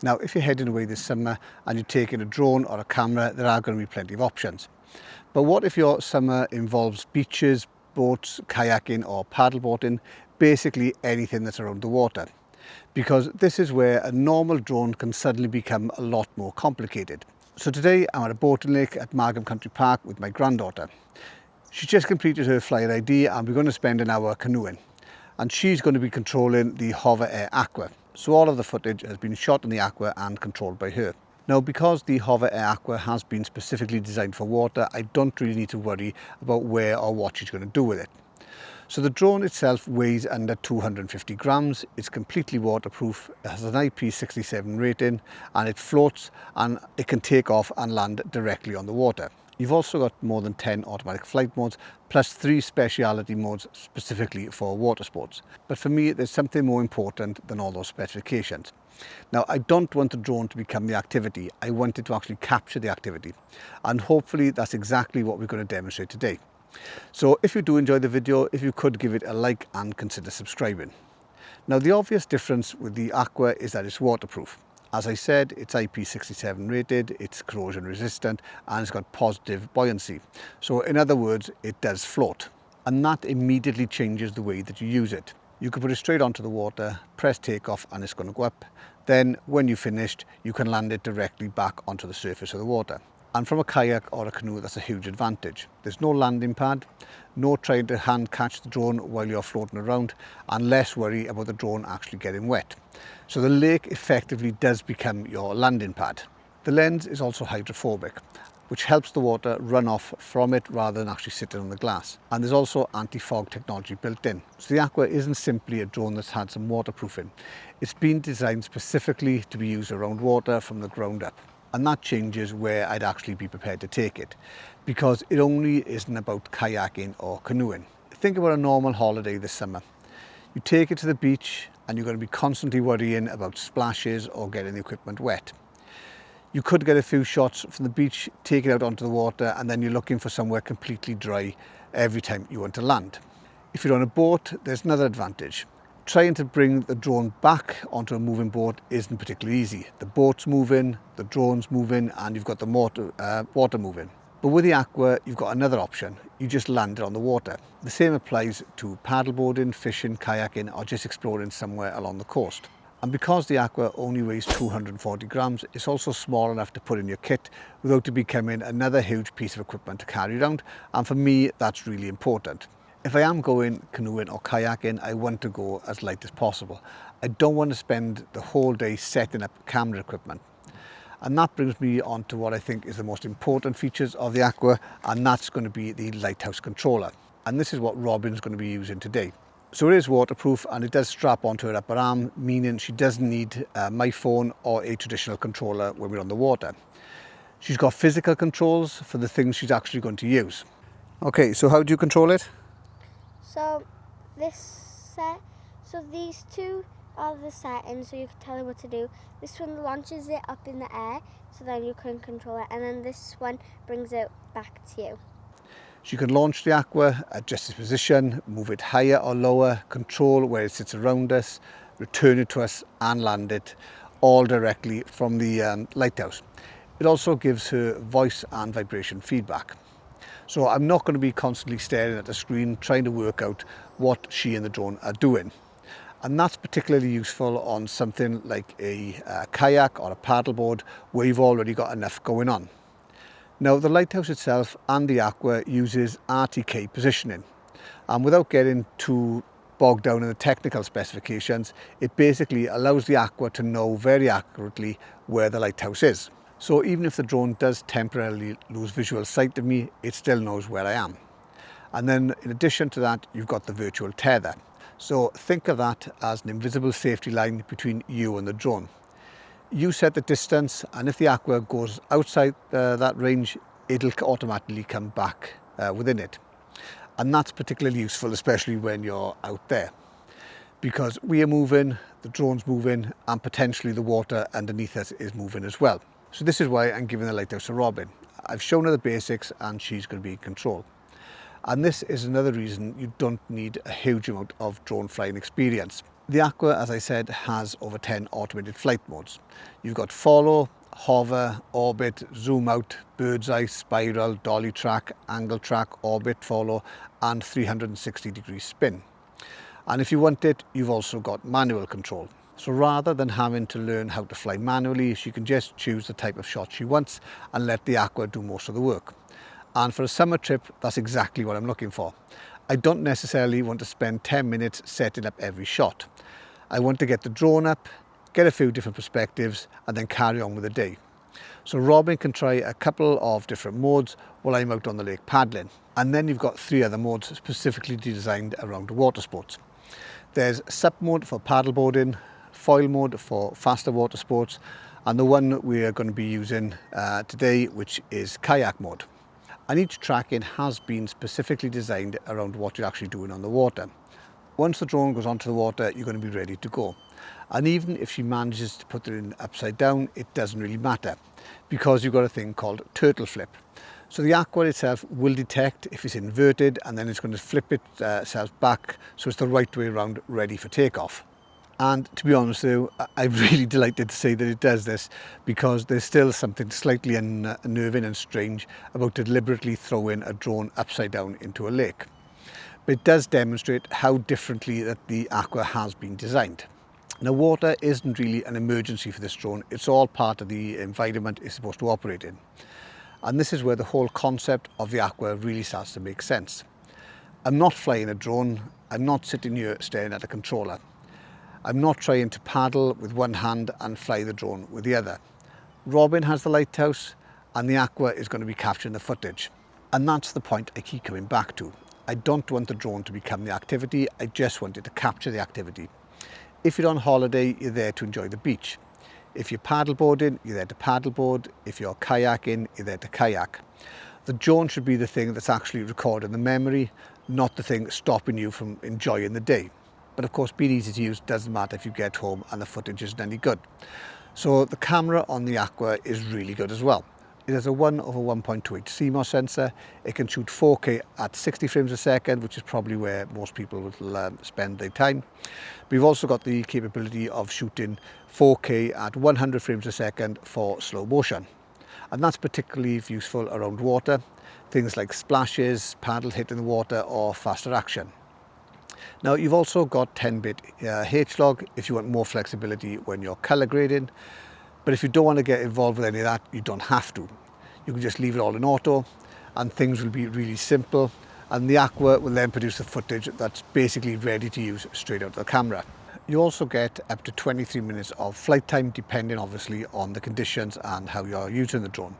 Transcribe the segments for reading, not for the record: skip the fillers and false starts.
Now, if you're heading away this summer and you're taking a drone or a camera, there are going to be plenty of options. But what if your summer involves beaches, boats, kayaking or paddleboarding, basically anything that's around the water? Because this is where a normal drone can suddenly become a lot more complicated. So today I'm at a boating lake at Margam Country Park with my granddaughter. She's just completed her flight ID and we're going to spend an hour canoeing. And she's going to be controlling the HOVERAir AQUA. So all of the footage has been shot in the Aqua and controlled by her. Now, because the HOVERAir AQUA has been specifically designed for water, I don't really need to worry about where or what she's going to do with it. So the drone itself weighs under 250 grams, it's completely waterproof, it has an IP67 rating and it floats and it can take off and land directly on the water. You've also got more than 10 automatic flight modes plus 3 speciality modes specifically for water sports. But for me, there's something more important than all those specifications. Now, I don't want the drone to become the activity, I want it to actually capture the activity. And hopefully that's exactly what we're going to demonstrate today. So if you do enjoy the video, if you could give it a like and consider subscribing. Now, the obvious difference with the Aqua is that it's waterproof. As I said, it's IP67 rated, it's corrosion resistant and it's got positive buoyancy. So in other words, it does float. And that immediately changes the way that you use it. You can put it straight onto the water, press takeoff and it's going to go up. Then when you've finished, you can land it directly back onto the surface of the water. And from a kayak or a canoe, that's a huge advantage. There's no landing pad, no trying to hand catch the drone while you're floating around, and less worry about the drone actually getting wet. So the lake effectively does become your landing pad. The lens is also hydrophobic, which helps the water run off from it rather than actually sitting on the glass. And there's also anti-fog technology built in. So the Aqua isn't simply a drone that's had some waterproofing. It's been designed specifically to be used around water from the ground up. And that changes where I'd actually be prepared to take it, because it only isn't about kayaking or canoeing. Think about a normal holiday this summer. You take it to the beach and you're going to be constantly worrying about splashes or getting the equipment wet. You could get a few shots from the beach, take it out onto the water, and then you're looking for somewhere completely dry every time you want to land. If you're on a boat, there's another advantage. Trying to bring the drone back onto a moving boat isn't particularly easy. The boat's moving, the drone's moving, and you've got the water moving. But with the Aqua, you've got another option. You just land it on the water. The same applies to paddleboarding, fishing, kayaking, or just exploring somewhere along the coast. And because the Aqua only weighs 240 grams, it's also small enough to put in your kit without it becoming another huge piece of equipment to carry around. And for me, that's really important. If I am going canoeing or kayaking, I want to go as light as possible. I don't want to spend the whole day setting up camera equipment. And that brings me on to what I think is the most important features of the Aqua, and that's going to be the Lighthouse controller. And this is what Robin's going to be using today. So it is waterproof and it does strap onto her upper arm, meaning she doesn't need my phone or a traditional controller when we're on the water. She's got physical controls for the things she's actually going to use. Okay, so how do you control it? So these two are the settings, so you can tell it what to do. This one launches it up in the air, so then you can control it, and then this one brings it back to you. She can launch the Aqua, adjust its position, move it higher or lower, control where it sits around us, return it to us and land it all directly from the Lighthouse. It also gives her voice and vibration feedback. So I'm not going to be constantly staring at the screen trying to work out what she and the drone are doing. And that's particularly useful on something like a kayak or a paddleboard where you've already got enough going on. Now, the Lighthouse itself and the Aqua uses RTK positioning. And without getting too bogged down in the technical specifications, it basically allows the Aqua to know very accurately where the lighthouse is. So even if the drone does temporarily lose visual sight of me, it still knows where I am. And then in addition to that, you've got the Virtual Tether. So think of that as an invisible safety line between you and the drone. You set the distance, and if the Aqua goes outside that range, it'll automatically come back within it. And that's particularly useful, especially when you're out there, because we are moving, the drone's moving, and potentially the water underneath us is moving as well. So this is why I'm giving the Lighthouse to Robin. I've shown her the basics and she's going to be in control. And this is another reason you don't need a huge amount of drone flying experience. The Aqua, as I said, has over 10 automated flight modes. You've got follow, hover, orbit, zoom out, bird's eye, spiral, dolly track, angle track, orbit follow, and 360-degree spin. And if you want it, you've also got manual control. So rather than having to learn how to fly manually, she can just choose the type of shot she wants and let the Aqua do most of the work. And for a summer trip, that's exactly what I'm looking for. I don't necessarily want to spend 10 minutes setting up every shot. I want to get the drone up, get a few different perspectives, and then carry on with the day. So Robin can try a couple of different modes while I'm out on the lake paddling. And then you've got 3 other modes specifically designed around water sports. There's SUP mode for paddleboarding, foil mode for faster water sports, and the one we are going to be using today, which is kayak mode. And each tracking has been specifically designed around what you're actually doing on the water. Once the drone goes onto the water, you're going to be ready to go. And even if she manages to put it in upside down, it doesn't really matter because you've got a thing called turtle flip. So the Aqua itself will detect if it's inverted, and then it's going to flip itself back so it's the right way around, ready for takeoff. And to be honest with you, I'm really delighted to say that it does this, because there's still something slightly unnerving and strange about deliberately throwing a drone upside down into a lake. But it does demonstrate how differently that the Aqua has been designed. Now, water isn't really an emergency for this drone. It's all part of the environment it's supposed to operate in. And this is where the whole concept of the Aqua really starts to make sense. I'm not flying a drone. I'm not sitting here staring at a controller. I'm not trying to paddle with one hand and fly the drone with the other. Robin has the Lighthouse, and the Aqua is going to be capturing the footage. And that's the point I keep coming back to. I don't want the drone to become the activity. I just want it to capture the activity. If you're on holiday, you're there to enjoy the beach. If you're paddleboarding, you're there to paddleboard. If you're kayaking, you're there to kayak. The drone should be the thing that's actually recording the memory, not the thing stopping you from enjoying the day. But of course, being easy to use doesn't matter if you get home and the footage isn't any good. So the camera on the Aqua is really good as well. It has a 1/1.28 CMOS sensor. It can shoot 4K at 60 frames a second, which is probably where most people will spend their time. We've also got the capability of shooting 4K at 100 frames a second for slow motion. And that's particularly useful around water, things like splashes, paddle hitting the water, or faster action. Now, you've also got 10-bit H-log if you want more flexibility when you're color grading. But if you don't want to get involved with any of that, you don't have to. You can just leave it all in auto and things will be really simple. And the Aqua will then produce the footage that's basically ready to use straight out of the camera. You also get up to 23 minutes of flight time, depending obviously on the conditions and how you're using the drone.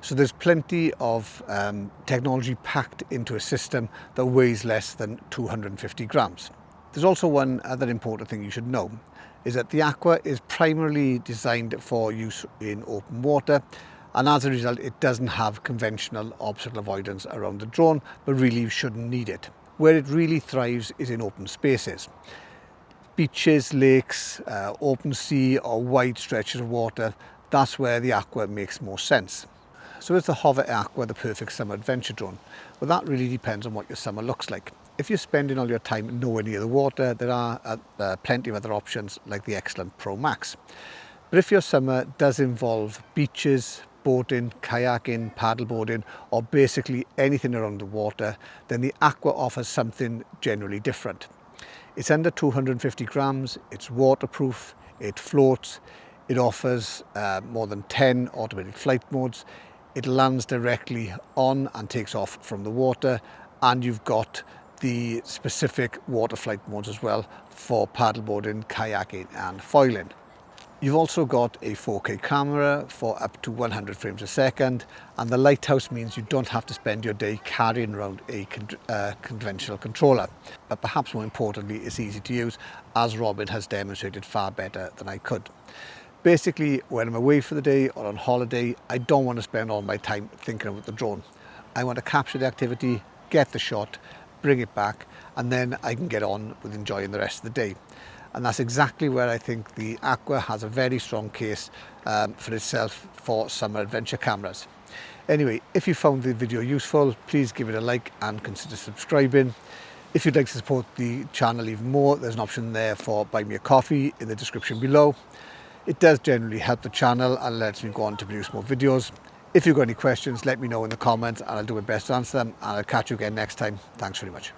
So there's plenty of technology packed into a system that weighs less than 250 grams. There's also one other important thing you should know, is that the Aqua is primarily designed for use in open water, and as a result it doesn't have conventional obstacle avoidance around the drone, but really you shouldn't need it. Where it really thrives is in open spaces. Beaches, lakes, open sea or wide stretches of water, that's where the Aqua makes more sense. So is the HOVERAir Aqua the perfect summer adventure drone? Well, that really depends on what your summer looks like. If you're spending all your time nowhere near the water, there are plenty of other options like the excellent Pro Max. But if your summer does involve beaches, boating, kayaking, paddleboarding, or basically anything around the water, then the Aqua offers something generally different. It's under 250 grams, it's waterproof, it floats, it offers more than 10 automatic flight modes, it lands directly on and takes off from the water, and you've got the specific water flight modes as well for paddleboarding, kayaking and foiling. You've also got a 4K camera for up to 100 frames a second, and the Lighthouse means you don't have to spend your day carrying around a conventional controller. But perhaps more importantly, it's easy to use, as Robin has demonstrated far better than I could. Basically, when I'm away for the day or on holiday, I don't want to spend all my time thinking about the drone. I want to capture the activity, get the shot, bring it back, and then I can get on with enjoying the rest of the day. And that's exactly where I think the Aqua has a very strong case for itself for summer adventure cameras. Anyway, if you found the video useful, please give it a like and consider subscribing. If you'd like to support the channel even more, there's an option there for Buy Me a Coffee in the description below. It does generally help the channel and lets me go on to produce more videos. If you've got any questions, let me know in the comments and I'll do my best to answer them, and I'll catch you again next time. Thanks very much.